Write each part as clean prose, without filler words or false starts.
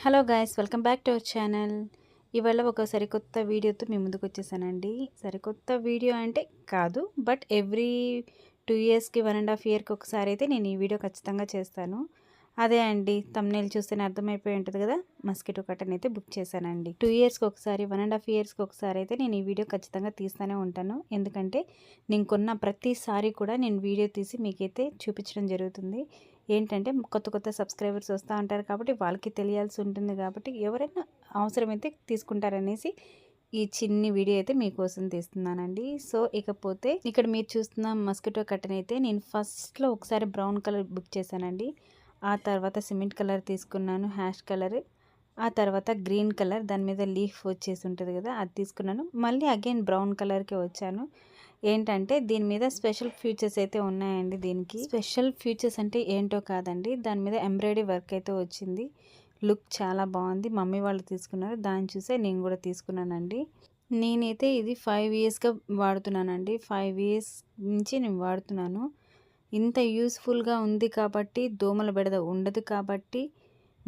Hello guys, welcome back to our channel. ఇవాళ ఒక సరికొత్త వీడియోతో మీ ముందుకు వచ్చేసానండి. సరికొత్త వీడియో అంటే కాదు, బట్ ఎవ్రీ 2 ఇయర్స్కి 1.5 ఇయర్కి ఒకసారి అయితే నేను ఈ వీడియో ఖచ్చితంగా చేస్తాను. అదే అండి, థంబ్నెయిల్ చూస్తేనే అర్థమైపోయి ఉంటుంది కదా, మస్కిటో కర్టెన్ అయితే బుక్ చేశానండి. 2 ఇయర్స్కి ఒకసారి, 1.5 ఇయర్స్కి ఒకసారి అయితే నేను ఈ వీడియో ఖచ్చితంగా తీస్తూనే ఉంటాను. ఎందుకంటే నేను కొన్న ప్రతిసారి కూడా నేను వీడియో తీసి మీకైతే చూపించడం జరుగుతుంది. ఏంటంటే కొత్త కొత్త సబ్స్క్రైబర్స్ వస్తూ ఉంటారు కాబట్టి వాళ్ళకి తెలియాల్సి ఉంటుంది, కాబట్టి ఎవరైనా అవసరమైతే తీసుకుంటారనేసి ఈ చిన్ని వీడియో అయితే మీకోసం తీస్తున్నానండి. సో ఇకపోతే ఇక్కడ మీరు చూస్తున్న మస్కిటో కర్టెన్ అయితే నేను ఫస్ట్లో ఒకసారి బ్రౌన్ కలర్ బుక్ చేశానండి. ఆ తర్వాత సిమెంట్ కలర్ తీసుకున్నాను, హ్యాష్ కలర్. ఆ తర్వాత గ్రీన్ కలర్, దాని మీద లీఫ్ వచ్చేసి ఉంటుంది కదా, అది తీసుకున్నాను. మళ్ళీ అగైన్ బ్రౌన్ కలర్కే వచ్చాను. ఏంటంటే దీని మీద స్పెషల్ ఫీచర్స్ అయితే ఉన్నాయండి. దీనికి స్పెషల్ ఫీచర్స్ అంటే ఏంటో కాదండి, దాని మీద ఎంబ్రాయిడరీ వర్క్ అయితే వచ్చింది. లుక్ చాలా బాగుంది. మమ్మీ వాళ్ళు తీసుకున్నారు, దాన్ని చూసే నేను కూడా తీసుకున్నానండి. నేనైతే ఇది 5 ఇయర్స్గా వాడుతున్నానండి. 5 ఇయర్స్ నుంచి నేను వాడుతున్నాను. ఇంత యూస్ఫుల్గా ఉంది కాబట్టి, దోమల బెడద ఉండదు కాబట్టి,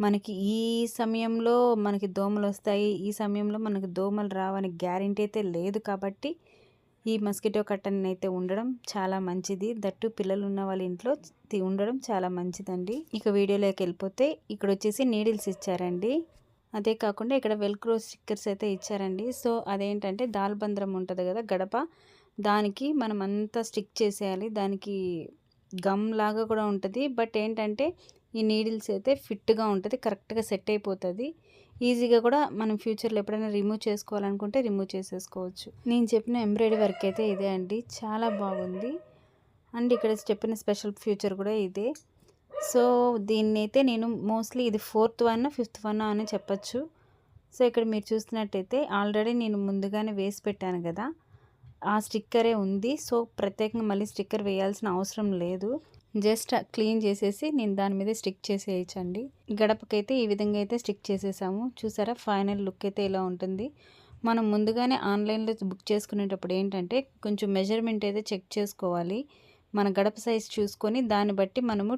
మనకి ఈ సమయంలో మనకి దోమలు వస్తాయి, ఈ సమయంలో మనకి దోమలు రావని గ్యారెంటీ అయితే లేదు కాబట్టి ఈ మస్కిటో కర్టెన్ అయితే ఉండడం చాలా మంచిది. దట్టు పిల్లలు ఉన్న వాళ్ళ ఇంట్లో ఉండడం చాలా మంచిదండి. ఇక వీడియోలోకి వెళ్ళిపోతే ఇక్కడ వచ్చేసి నీడిల్స్ ఇచ్చారండి. అదే కాకుండా ఇక్కడ వెల్క్రో స్టిక్కర్స్ అయితే ఇచ్చారండి. సో అదేంటంటే దాల్బంద్రం ఉంటుంది కదా, గడప, దానికి మనం అంతా స్టిక్ చేసేయాలి. దానికి గమ్ లాగా కూడా ఉంటుంది, బట్ ఏంటంటే ఈ నీడిల్స్ అయితే ఫిట్గా ఉంటుంది, కరెక్ట్గా సెట్ అయిపోతుంది. ఈజీగా కూడా మనం ఫ్యూచర్లో ఎప్పుడైనా రిమూవ్ చేసుకోవాలనుకుంటే రిమూవ్ చేసేసుకోవచ్చు. నేను చెప్పిన ఎంబ్రాయిడరీ వర్క్ అయితే ఇదే అండి, చాలా బాగుంది. అండ్ ఇక్కడ చెప్పిన స్పెషల్ ఫ్యూచర్ కూడా ఇదే. సో దీన్ని అయితే నేను మోస్ట్లీ ఇది 4th వన్ 5th వన్ అని చెప్పచ్చు. సో ఇక్కడ మీరు చూస్తున్నట్టయితే ఆల్రెడీ నేను ముందుగానే వేసి పెట్టాను కదా, ఆ స్టిక్కరే ఉంది. సో ప్రత్యేకంగా మళ్ళీ స్టిక్కర్ వేయాల్సిన అవసరం లేదు. జస్ట్ క్లీన్ చేసేసి నేను దాని మీద స్టిక్ చేసేయచ్చండి. గడపకైతే ఈ విధంగా అయితే స్టిక్ చేసేసాము. చూసారా, ఫైనల్ లుక్ అయితే ఇలా ఉంటుంది. మనం ముందుగానే ఆన్లైన్లో బుక్ చేసుకునేటప్పుడు ఏంటంటే కొంచెం మెజర్మెంట్ అయితే చెక్ చేసుకోవాలి. మన గడప సైజ్ చూసుకొని దాన్ని బట్టి మనము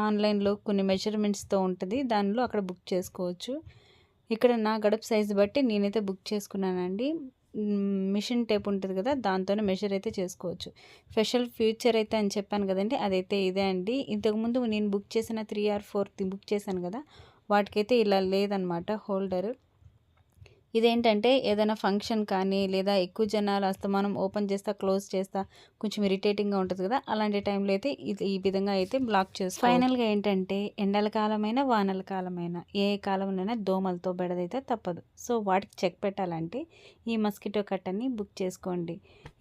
ఆన్లైన్లో కొన్ని మెజర్మెంట్స్తో ఉంటుంది, దానిలో అక్కడ బుక్ చేసుకోవచ్చు. ఇక్కడ నా గడప సైజు బట్టి నేనైతే బుక్ చేసుకున్నానండి. మిషన్ టేప్ ఉంటుంది కదా, దాంతోనే మెజర్ అయితే చేసుకోవచ్చు. స్పెషల్ ఫీచర్ అయితే అని చెప్పాను కదండి, అదైతే ఇదే అండి. ఇంతకుముందు నేను బుక్ చేసిన 3 or 4 బుక్ చేశాను కదా, వాటికైతే ఇలా లేదనమాట హోల్డర్. ఇదేంటంటే ఏదైనా ఫంక్షన్ కానీ లేదా ఎక్కువ జనాలు అస్తమానం ఓపెన్ చేస్తా క్లోజ్ చేస్తా కొంచెం ఇరిటేటింగ్గా ఉంటుంది కదా, అలాంటి టైంలో అయితే ఈ విధంగా అయితే బ్లాక్ చేస్తాం. ఫైనల్గా ఏంటంటే ఎండల కాలమైనా వానల కాలమైనా ఏ కాలంలోనైనా దోమలతో బెడదైతే తప్పదు. సో వాటికి చెక్ పెట్టాలంటే ఈ మస్కిటో కర్టెన్ని బుక్ చేసుకోండి.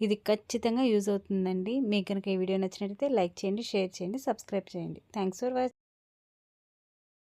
ఇది ఖచ్చితంగా యూజ్ అవుతుందండి. మీకు కనుక ఈ వీడియో నచ్చినట్లయితే లైక్ చేయండి, షేర్ చేయండి, సబ్స్క్రైబ్ చేయండి. Thanks for watching.